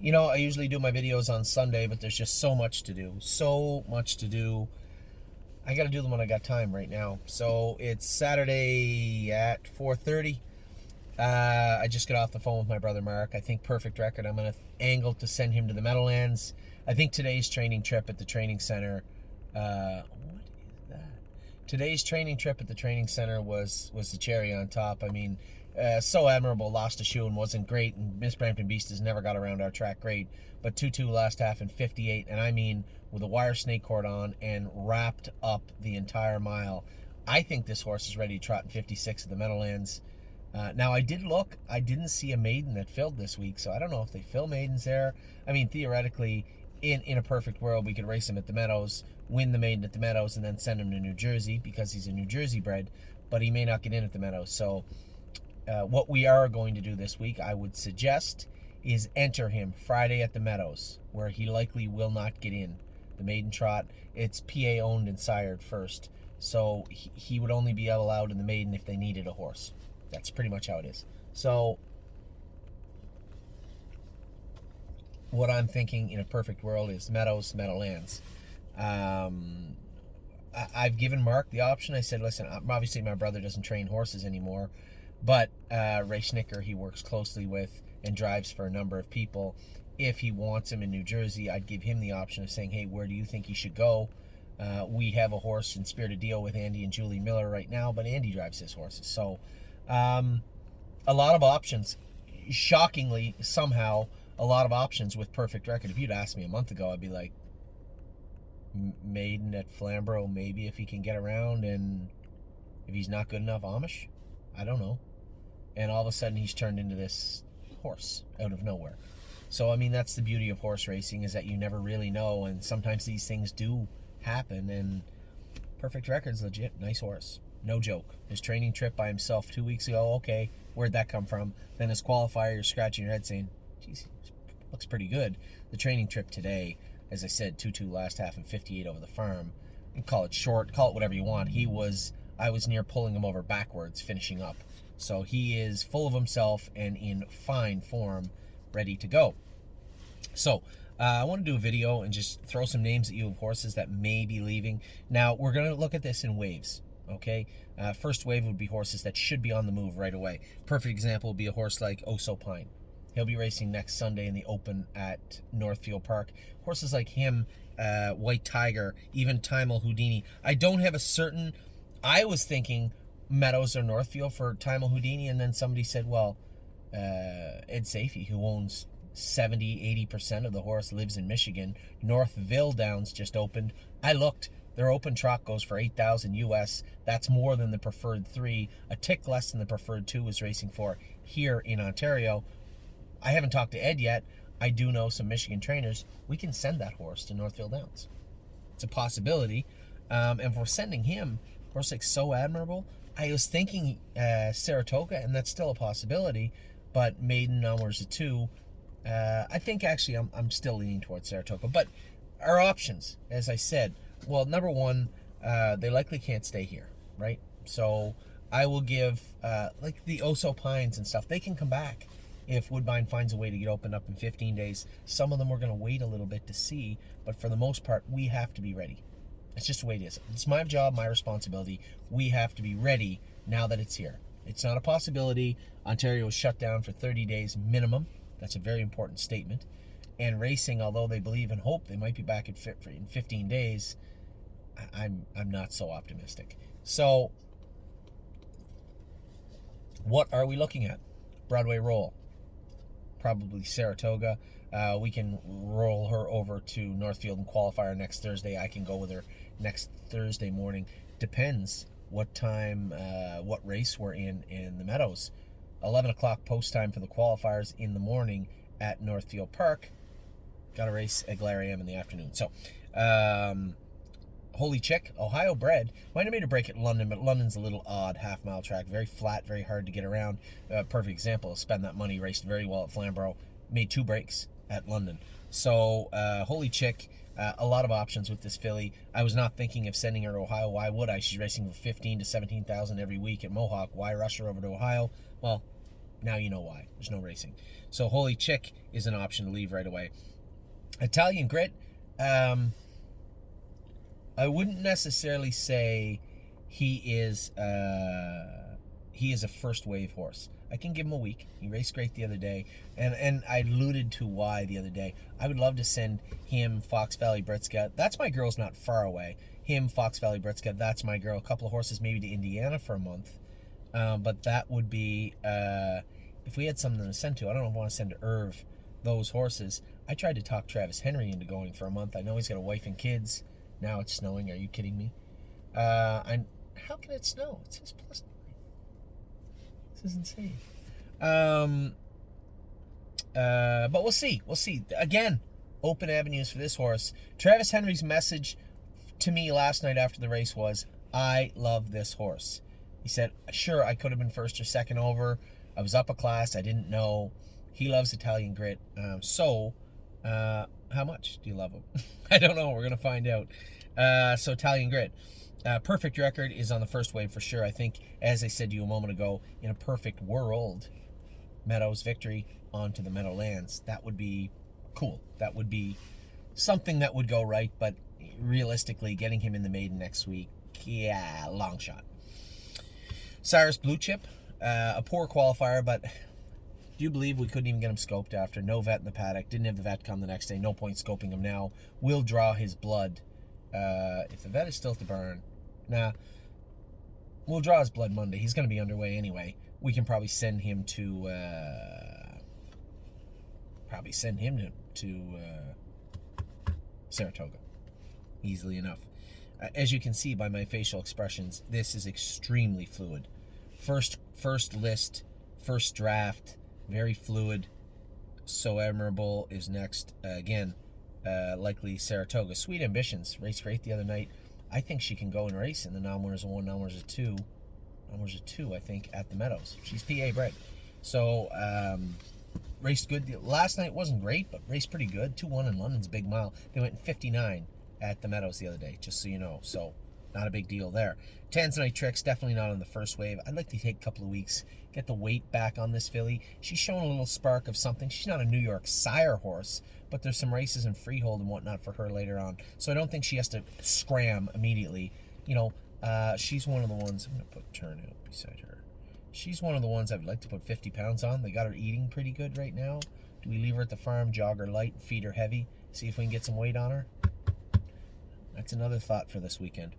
You know, I usually do my videos on Sunday, but there's just so much to do. So much to do. I got to do them when I got time right now. So it's Saturday at 4:30. I just got off the phone with my brother Mark. I think perfect record. I'm going to angle to send him to the Meadowlands. I think today's training trip at the training center. What is that? Today's training trip at the training center was the cherry on top. I mean, so admirable. Lost a shoe and wasn't great. And Miss Brampton Beast has never got around our track great. But 2-2 last half in 58. And I mean, with a wire snake cord on and wrapped up the entire mile. I think this horse is ready to trot in 56 at the Meadowlands. Now, I did look. I didn't see a maiden that filled this week, so I don't know if they fill maidens there. I mean, theoretically, in a perfect world, we could race him at the Meadows, win the maiden at the Meadows, and then send him to New Jersey because he's a New Jersey bred, but he may not get in at the Meadows. So what we are going to do this week, I would suggest, is enter him Friday at the Meadows, where he likely will not get in. The maiden trot, it's PA owned and sired first, so he would only be allowed in the maiden if they needed a horse. That's pretty much how it is. So what I'm thinking in a perfect world is Meadows, Meadowlands. I've given Mark the option. I said, listen, obviously my brother doesn't train horses anymore, but Ray Schnicker he works closely with and drives for a number of people. If he wants him in New Jersey, I'd give him the option of saying, hey, where do you think he should go? We have a horse in Spirited Deal with Andy and Julie Miller right now, but Andy drives his horses. So a lot of options. Shockingly, somehow, a lot of options with perfect record. If you'd asked me a month ago, I'd be like, maiden at Flamborough, maybe if he can get around, and if he's not good enough, Amish? I don't know. And all of a sudden, he's turned into this horse out of nowhere. So, I mean, that's the beauty of horse racing, is that you never really know, and sometimes these things do happen, and perfect record's legit. Nice horse. No joke. His training trip by himself 2 weeks ago, okay, where'd that come from? Then his qualifier, you're scratching your head saying, geez, looks pretty good. The training trip today, as I said, 2-2 last half and 58 over the farm. You call it short, call it whatever you want. I was near pulling him over backwards, finishing up. So he is full of himself and in fine form, ready to go. So I want to do a video and just throw some names at you of horses that may be leaving. Now, we're going to look at this in waves. Okay, first wave would be horses that should be on the move right away. Perfect example would be a horse like Oso Pine. He'll be racing next Sunday in the Open at Northfield Park. Horses like him, White Tiger, even Timel Houdini. I don't have a certain... I was thinking Meadows or Northfield for Timel Houdini, and then somebody said, well, Ed Safey, who owns 70-80% of the horse, lives in Michigan. Northville Downs just opened. I looked. Their open trot goes for $8,000 US. That's more than the preferred 3. A tick less than the preferred 2 is racing for here in Ontario. I haven't talked to Ed yet. I do know some Michigan trainers. We can send that horse to Northfield Downs. It's a possibility. And if we're sending him, a horse like So Admirable, I was thinking Saratoga, and that's still a possibility, but maiden onwards to 2. I think actually I'm still leaning towards Saratoga. But our options, as I said, well, number one, they likely can't stay here, right? So I will give, like the Oso Pines and stuff, they can come back if Woodbine finds a way to get opened up in 15 days. Some of them we're going to wait a little bit to see, but for the most part, we have to be ready. It's just the way it is. It's my job, my responsibility. We have to be ready now that it's here. It's not a possibility. Ontario is shut down for 30 days minimum. That's a very important statement. And racing, although they believe and hope they might be back in 15 days, I'm not so optimistic. So, what are we looking at? Broadway Roll. Probably Saratoga. We can roll her over to Northfield and qualifier next Thursday. I can go with her next Thursday morning. Depends what time, what race we're in the Meadows. 11 o'clock post time for the qualifiers in the morning at Northfield Park. Got a race at Glare AM in the afternoon. So, Holy Chick, Ohio bred. Might have made a break at London, but London's a little odd half-mile track. Very flat, very hard to get around. Perfect example. Spend that money, raced very well at Flamborough. Made 2 breaks at London. So, Holy Chick, a lot of options with this filly. I was not thinking of sending her to Ohio. Why would I? She's racing for $15,000 to $17,000 every week at Mohawk. Why rush her over to Ohio? Well, Now you know why. There's no racing. So Holy Chick is an option to leave right away. Italian Grit, I wouldn't necessarily say he is a first wave horse. I can give him a week. He raced great the other day, and I alluded to why the other day. I would love to send him, Fox Valley Britska. That's my girl's not far away. Him, Fox Valley Britska. That's my girl. A couple of horses maybe to Indiana for a month. But that would be if we had something to send to. I don't know if I want to send to Irv those horses. I tried to talk Travis Henry into going for a month. I know he's got a wife and kids. Now it's snowing. Are you kidding me? How can it snow? It's his plus 9. This is insane. But we'll see. We'll see. Again, open avenues for this horse. Travis Henry's message to me last night after the race was, I love this horse. He said, sure, I could have been first or second over. I was up a class. I didn't know. He loves Italian Grit. How much do you love him? I don't know. We're going to find out. So Italian Grit. Perfect record is on the first wave for sure. I think, as I said to you a moment ago, in a perfect world, Meadows victory onto the Meadowlands. That would be cool. That would be something that would go right, but realistically, getting him in the maiden next week, yeah, long shot. Cyrus Blue Chip, a poor qualifier, but do you believe we couldn't even get him scoped after? No vet in the paddock, didn't have the vet come the next day, no point scoping him now. We'll draw his blood. If the vet is still at the barn, we'll draw his blood Monday. He's going to be underway anyway. We can probably send him to Saratoga easily enough. As you can see by my facial expressions, this is extremely fluid. First list, first draft, very fluid. So Admirable is next. Again, likely Saratoga. Sweet Ambitions raced great the other night. I think she can go and race in the non-winners of 1, non-winners of 2. Non-winners of 2, I think, at the Meadows. She's PA bred. So, raced good. Last night wasn't great, but raced pretty good. 2-1 in London's Big Mile. They went 59 at the Meadows the other day, just so you know. So, not a big deal there. Tanzanite Tricks, definitely not on the first wave. I'd like to take a couple of weeks, get the weight back on this filly. She's shown a little spark of something. She's not a New York sire horse, but there's some races in Freehold and whatnot for her later on. So I don't think she has to scram immediately. You know, she's one of the ones, I'm going to put Turn out beside her. She's one of the ones I would like to put 50 pounds on. They got her eating pretty good right now. Do we leave her at the farm, jog her light, feed her heavy, see if we can get some weight on her? That's another thought for this weekend.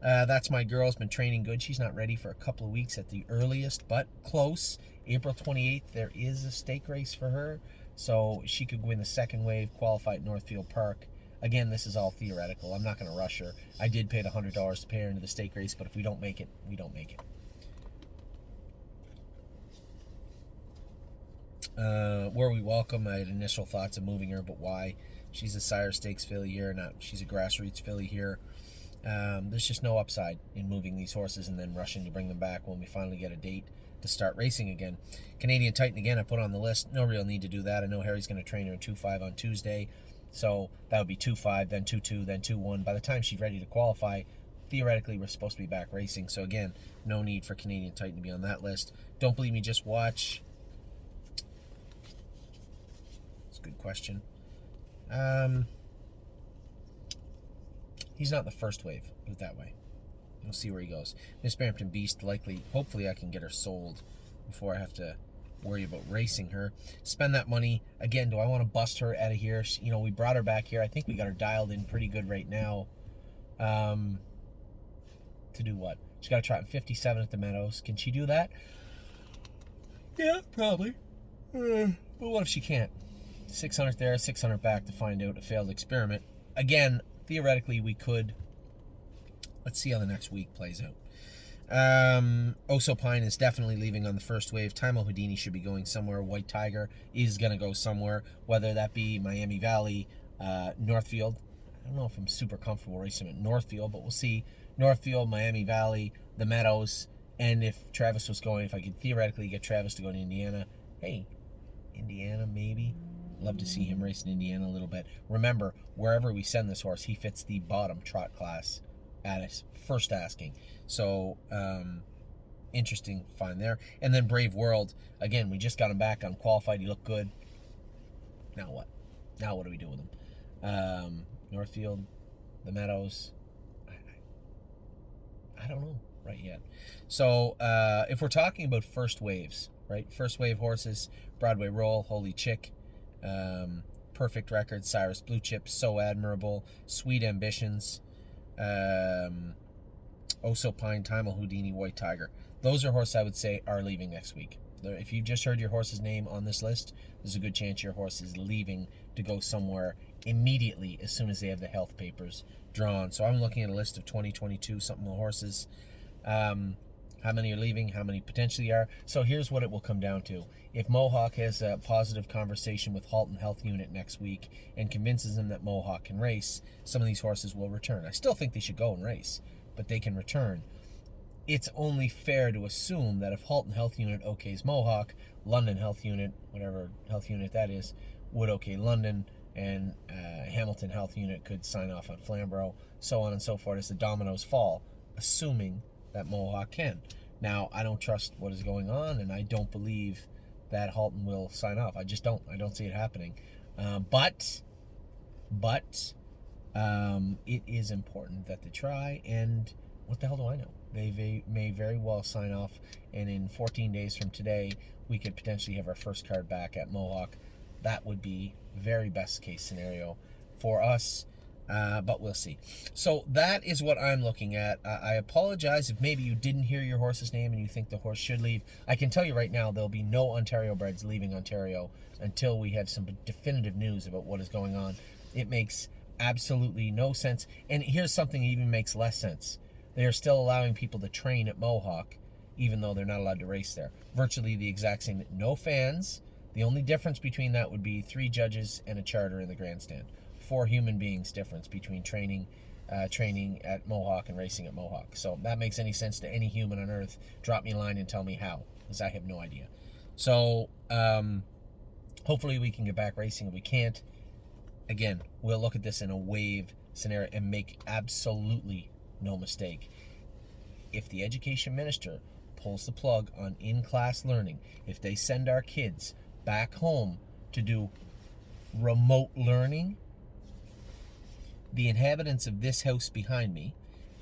That's my girl's been training good. She's not ready for a couple of weeks at the earliest, but close. April 28th, there is a stake race for her, so she could win the second wave, qualify at Northfield Park. Again, this is all theoretical. I'm not going to rush her. I did pay the $100 to pay her into the stake race, but if we don't make it, we don't make it. Were we welcome? I had initial thoughts of moving her, but why? She's a sire stakes filly here, she's a grassroots filly here. There's just no upside in moving these horses and then rushing to bring them back when we finally get a date to start racing again. Canadian Titan, again, I put on the list. No real need to do that. I know Harry's going to train her in 2.5 on Tuesday, so that would be 2.5, then 2.2, then 2.1. By the time she's ready to qualify, theoretically, we're supposed to be back racing. So again, no need for Canadian Titan to be on that list. Don't believe me, just watch. It's a good question. He's not in the first wave, put it that way. We'll see where he goes. Miss Barrington Beast, likely, hopefully I can get her sold before I have to worry about racing her. Spend that money. Again, do I want to bust her out of here? You know, we brought her back here. I think we got her dialed in pretty good right now. To do what? She's got to try at 57 at the Meadows. Can she do that? Yeah, probably. But what if she can't? 600 there, 600 back to find out a failed experiment. Again, theoretically, we could. Let's see how the next week plays out. Oso Pine is definitely leaving on the first wave. Timo Houdini should be going somewhere. White Tiger is going to go somewhere, whether that be Miami Valley, Northfield. I don't know if I'm super comfortable racing at Northfield, but we'll see. Northfield, Miami Valley, the Meadows, and if Travis was going, if I could theoretically get Travis to go to Indiana, hey, Indiana maybe. Love to see him race in Indiana a little bit. Remember, wherever we send this horse, he fits the bottom trot class at his first asking. So, interesting find there. And then Brave World, again, we just got him back on qualified. He looked good. Now what? Now what do we do with him? Northfield, the Meadows. I don't know right yet. So if we're talking about first waves, right? First wave horses, Broadway Roll, Holy Chick, Perfect Record, Cyrus Blue Chip, So Admirable, Sweet Ambitions, Oso Pine, Time Houdini, White Tiger. Those are horses I would say are leaving next week. If you just heard your horse's name on this list, there's a good chance your horse is leaving to go somewhere immediately as soon as they have the health papers drawn. So I'm looking at a list of 2022 something horses. How many are leaving? How many potentially are? So here's what it will come down to. If Mohawk has a positive conversation with Halton Health Unit next week and convinces them that Mohawk can race, some of these horses will return. I still think they should go and race, but they can return. It's only fair to assume that if Halton Health Unit okays Mohawk, London Health Unit, whatever health unit that is, would okay London, and Hamilton Health Unit could sign off on Flamborough, so on and so forth as the dominoes fall, assuming that Mohawk can. Now, I don't trust what is going on, and I don't believe that Halton will sign off. I just don't. I don't see it happening. But it is important that they try, and what the hell do I know? They may very well sign off, and in 14 days from today, we could potentially have our first card back at Mohawk. That would be very best case scenario for us, but we'll see. So that is what I'm looking at. I apologize if maybe you didn't hear your horse's name and you think the horse should leave. I can tell you right now there'll be no Ontario breds leaving Ontario until we have some definitive news about what is going on. It makes absolutely no sense. And here's something that even makes less sense. They are still allowing people to train at Mohawk, even though they're not allowed to race there. Virtually the exact same. No fans. The only difference between that would be 3 judges and a charter in the grandstand. 4 human beings difference between training at Mohawk and racing at Mohawk. So if that makes any sense to any human on earth, drop me a line and tell me how, because I have no idea. So hopefully we can get back racing. If we can't, again, we'll look at this in a wave scenario and make absolutely no mistake. If the education minister pulls the plug on in-class learning, if they send our kids back home to do remote learning, the inhabitants of this house behind me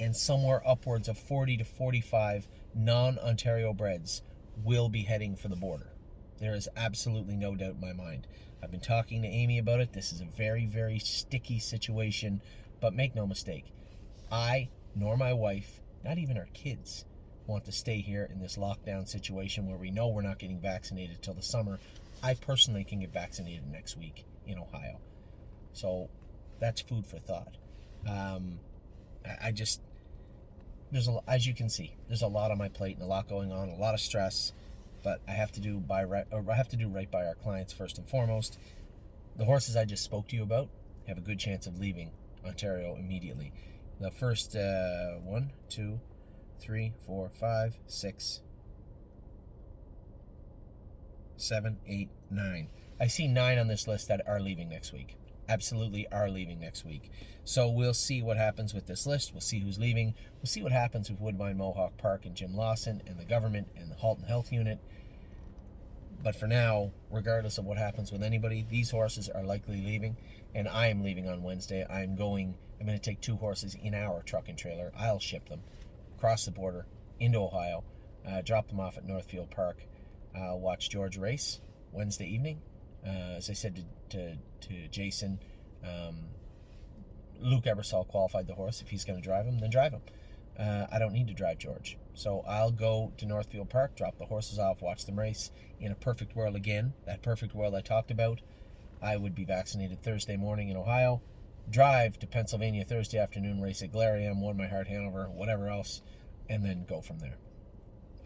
and somewhere upwards of 40 to 45 non-Ontario breds will be heading for the border. There is absolutely no doubt in my mind. I've been talking to Amy about it. This is a very, very sticky situation, but make no mistake, I nor my wife, not even our kids, want to stay here in this lockdown situation where we know we're not getting vaccinated till the summer. I personally can get vaccinated next week in Ohio. So that's food for thought. I just, as you can see, there's a lot on my plate and a lot going on, a lot of stress, but I have to do right by our clients first and foremost. The horses I just spoke to you about have a good chance of leaving Ontario immediately. The first 1, 2, 3, 4, 5, 6, 7, 8, 9. I see 9 on this list that are leaving next week. Absolutely are leaving next week. So we'll see what happens with this list. We'll see who's leaving. We'll see what happens with Woodbine Mohawk Park and Jim Lawson and the government and the Halton Health Unit. But for now, regardless of what happens with anybody, these horses are likely leaving, and I am leaving on Wednesday. I'm going to take 2 horses in our truck and trailer. I'll ship them across the border into Ohio, drop them off at Northfield Park, watch George race Wednesday evening. As I said to Jason, Luke Ebersol qualified the horse. If he's going to drive him, then drive him. I don't need to drive George. So I'll go to Northfield Park, drop the horses off, watch them race. In a perfect world again, that perfect world I talked about, I would be vaccinated Thursday morning in Ohio, drive to Pennsylvania Thursday afternoon, race at Glarium, One My Heart Hanover, whatever else, and then go from there.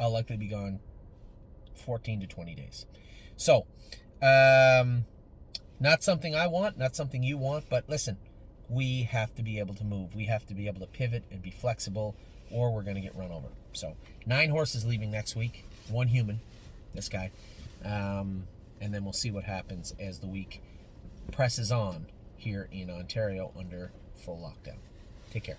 I'll likely be gone 14 to 20 days. So, not something I want, not something you want, but listen, we have to be able to move. We have to be able to pivot and be flexible, or we're going to get run over. So 9 horses leaving next week, 1 human, this guy, and then we'll see what happens as the week presses on here in Ontario under full lockdown. Take care.